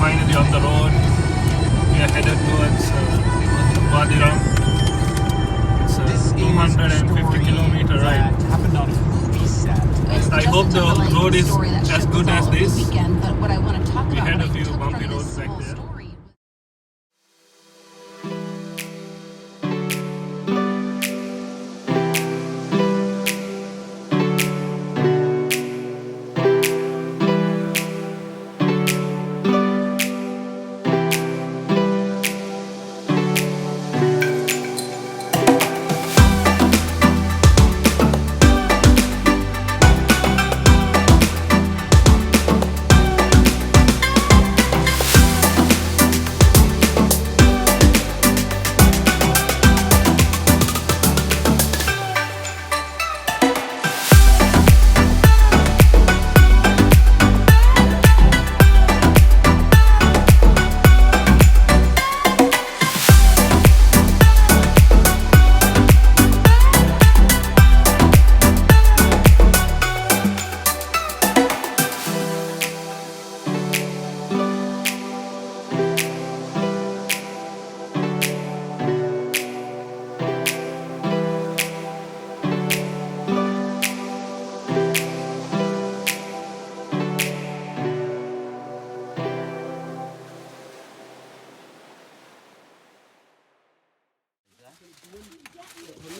finally on the road. We are headed towards Wadi Rum. It's a 250 kilometer ride. Happened on a movie set. I hope the road is as good as this. What I want to talk We about, had what a I few took bumpy from roads this back whole there. story.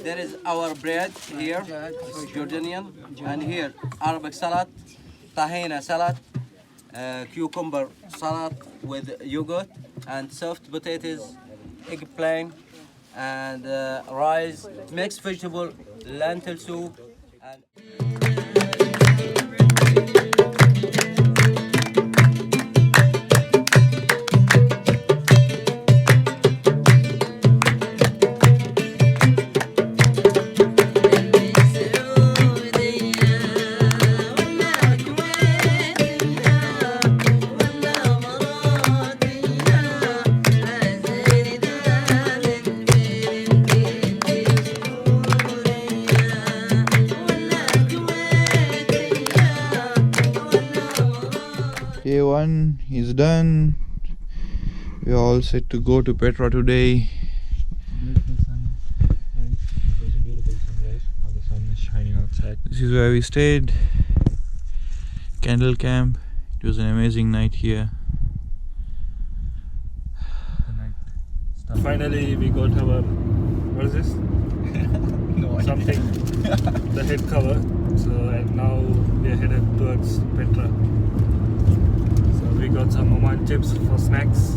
There is our bread here, it's Jordanian, and here Arabic salad, tahina salad, cucumber salad with yogurt, and soft potatoes, eggplant, and rice, mixed vegetable, lentil soup, and A1 is done. We are all set to go to Petra today. Beautiful sunrise. It was a beautiful sunrise. Now the sun is shining outside. This is where we stayed. Candle camp. It was an amazing night here. The night stuff. Finally, we got our, what is this? No idea. Something, the head cover. So, and now we are headed towards Petra. So we got some Oman chips for snacks.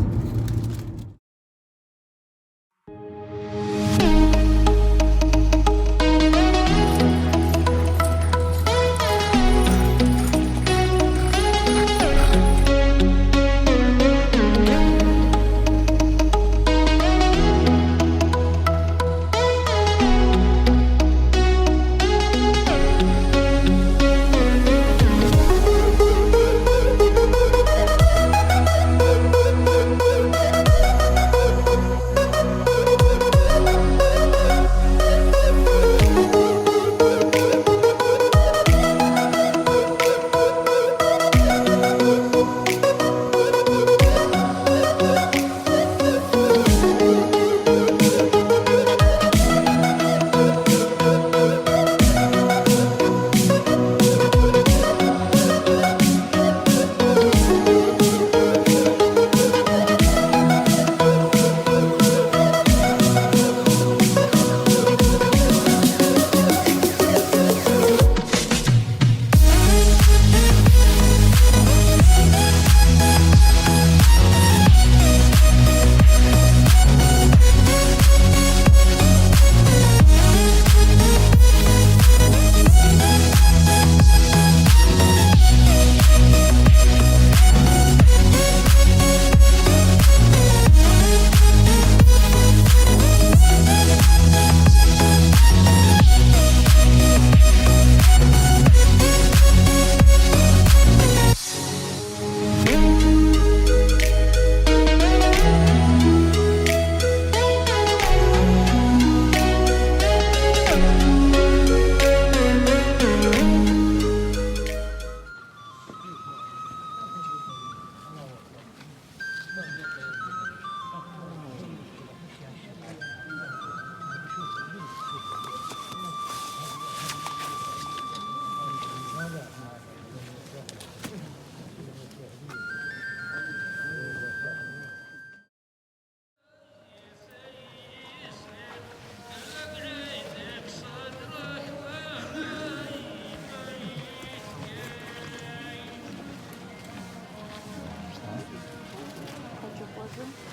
person?